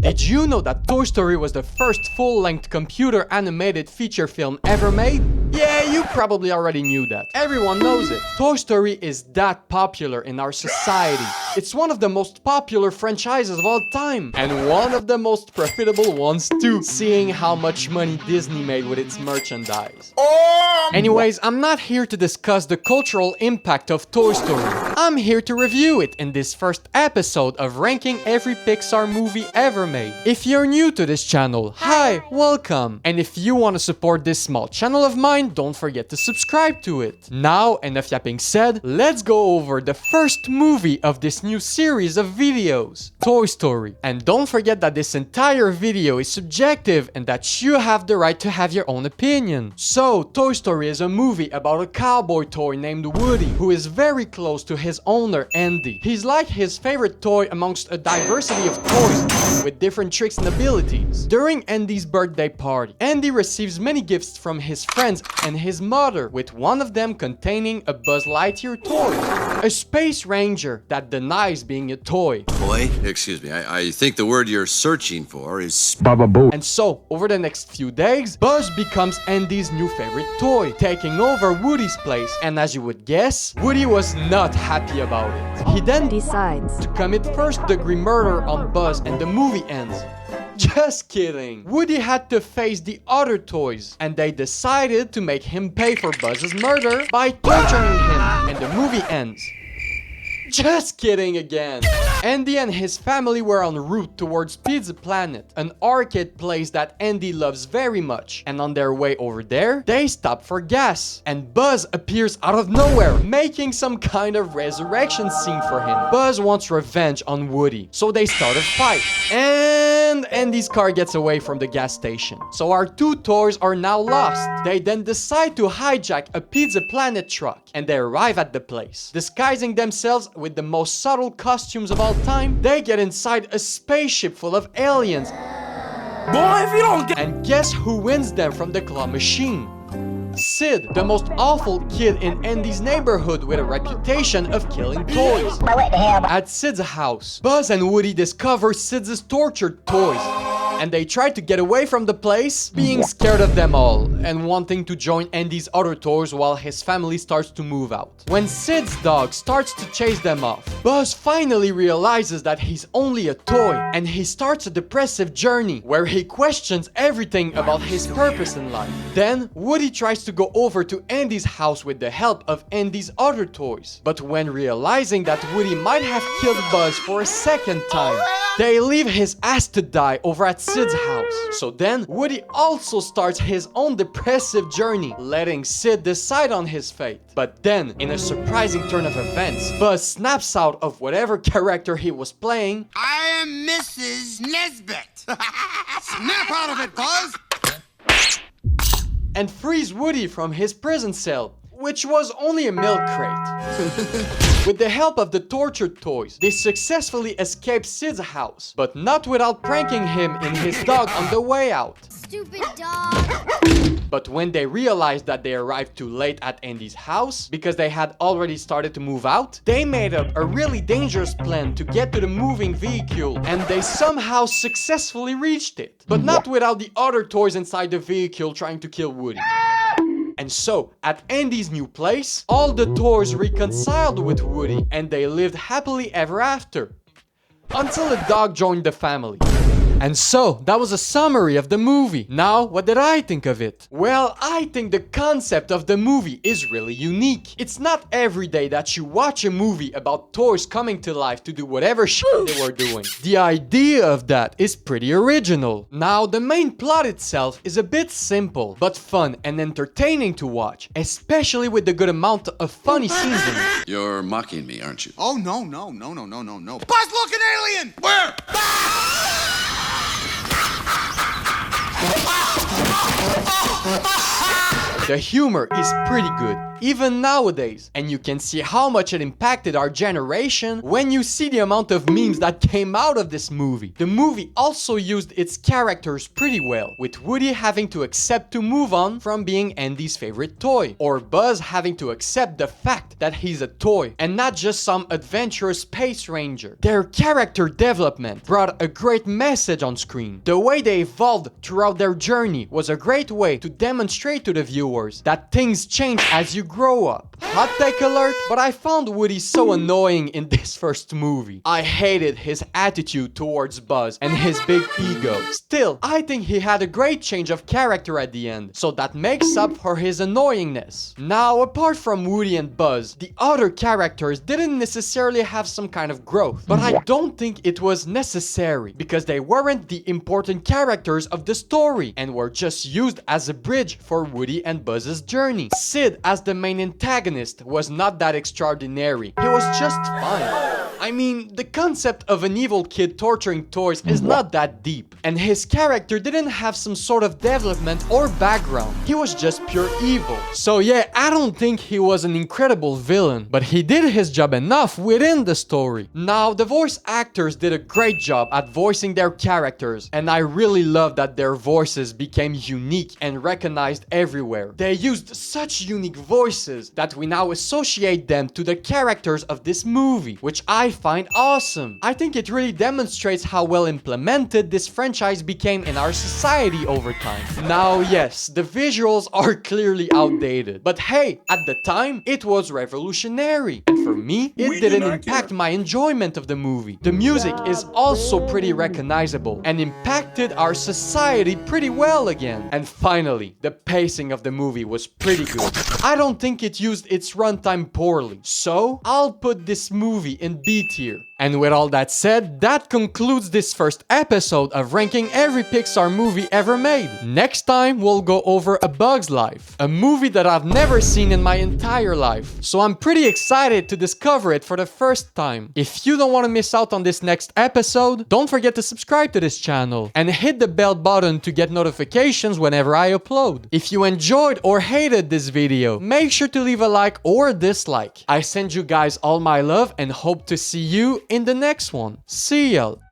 Did you know that Toy Story was the first full-length computer animated feature film ever made? Yeah, you probably already knew that. Everyone knows it. Toy Story is that popular in our society. It's one of the most popular franchises of all time. And one of the most profitable ones too, seeing how much money Disney made with its merchandise. Anyways, I'm not here to discuss the cultural impact of Toy Story. I'm here to review it in this first episode of ranking every Pixar movie ever made. If you're new to this channel, hi, welcome. And if you want to support this small channel of mine, don't forget to subscribe to it. Now, enough yapping said, let's go over the first movie of this new series of videos, Toy Story. And don't forget that this entire video is subjective and that you have the right to have your own opinion. So, Toy Story is a movie about a cowboy toy named Woody, who is very close to his owner, Andy. He's like his favorite toy amongst a diversity of toys with different tricks and abilities. During Andy's birthday party, Andy receives many gifts from his friends and his mother, with one of them containing a Buzz Lightyear toy. A space ranger that denies being a toy. Toy? Excuse me, I think the word you're searching for is Baba Boo. And so, over the next few days, Buzz becomes Andy's new favorite toy, taking over Woody's place. And as you would guess, Woody was not happy about it. He then decides to commit first-degree murder on Buzz, and the movie ends. Just kidding. Woody had to face the other toys, and they decided to make him pay for Buzz's murder by torturing him, and the movie ends. Just kidding again. Andy and his family were en route towards Pizza Planet, an arcade place that Andy loves very much. And on their way over there, they stop for gas. And Buzz appears out of nowhere, making some kind of resurrection scene for him. Buzz wants revenge on Woody, so they start a fight. And Andy's car gets away from the gas station. So our two toys are now lost. They then decide to hijack a Pizza Planet truck, and they arrive at the place. Disguising themselves with the most subtle costumes of all time, they get inside a spaceship full of aliens. Boy, if you don't get... And guess who wins them from the claw machine? Sid, the most awful kid in Andy's neighborhood with a reputation of killing toys. At Sid's house, Buzz and Woody discover Sid's tortured toys, and they try to get away from the place, being scared of them all, and wanting to join Andy's other toys while his family starts to move out. When Sid's dog starts to chase them off, Buzz finally realizes that he's only a toy, and he starts a depressive journey where he questions everything about his purpose in life. Then, Woody tries to go over to Andy's house with the help of Andy's other toys. But when realizing that Woody might have killed Buzz for a second time, they leave his ass to die over at Sid's house. So then, Woody also starts his own depressive journey, letting Sid decide on his fate. But then, in a surprising turn of events, Buzz snaps out of whatever character he was playing. I am Mrs. Nesbit. Snap out of it, Buzz! And frees Woody from his prison cell, which was only a milk crate. With the help of the tortured toys, they successfully escape Sid's house, but not without pranking him in his dog on the way out. Stupid dog! But when they realized that they arrived too late at Andy's house, because they had already started to move out, they made up a really dangerous plan to get to the moving vehicle, and they somehow successfully reached it. But not without the other toys inside the vehicle trying to kill Woody. And so, at Andy's new place, all the toys reconciled with Woody, and they lived happily ever after. Until a dog joined the family. And so, that was a summary of the movie. Now, what did I think of it? Well, I think the concept of the movie is really unique. It's not every day that you watch a movie about toys coming to life to do whatever shit they were doing. The idea of that is pretty original. Now, the main plot itself is a bit simple, but fun and entertaining to watch, especially with the good amount of funny scenes in it. You're mocking me, aren't you? Oh, no. Buzz, look, an alien! Where? The humor is pretty good, even nowadays. And you can see how much it impacted our generation when you see the amount of memes that came out of this movie. The movie also used its characters pretty well, with Woody having to accept to move on from being Andy's favorite toy, or Buzz having to accept the fact that he's a toy and not just some adventurous space ranger. Their character development brought a great message on screen. The way they evolved throughout their journey was a great way to demonstrate to the viewers that things change as you grow up. Hot take alert, but I found Woody so annoying in this first movie. I hated his attitude towards Buzz and his big ego. Still, I think he had a great change of character at the end, so that makes up for his annoyingness. Now, apart from Woody and Buzz, the other characters didn't necessarily have some kind of growth, but I don't think it was necessary because they weren't the important characters of the story and were just used as a bridge for Woody and Buzz's journey. Sid, as the main antagonist, was not that extraordinary. He was just fine. I mean, the concept of an evil kid torturing toys is not that deep, and his character didn't have some sort of development or background. He was just pure evil. So yeah, I don't think he was an incredible villain, but he did his job enough within the story. Now, the voice actors did a great job at voicing their characters, and I really love that their voices became unique and recognized everywhere. They used such unique voices that we now associate them to the characters of this movie, which I find awesome. I think it really demonstrates how well implemented this franchise became in our society over time. Now, yes, the visuals are clearly outdated, but hey, at the time, it was revolutionary. And for me, it didn't impact my enjoyment of the movie. The music is also pretty recognizable and impacted our society pretty well again. And finally, the pacing of the movie was pretty good. I don't think it used its runtime poorly, so I'll put this movie in B tier. And with all that said, that concludes this first episode of ranking every Pixar movie ever made. Next time, we'll go over A Bug's Life, a movie that I've never seen in my entire life. So I'm pretty excited to discover it for the first time. If you don't want to miss out on this next episode, don't forget to subscribe to this channel and hit the bell button to get notifications whenever I upload. If you enjoyed or hated this video, make sure to leave a like or a dislike. I send you guys all my love and hope to see you in the next one. See y'all.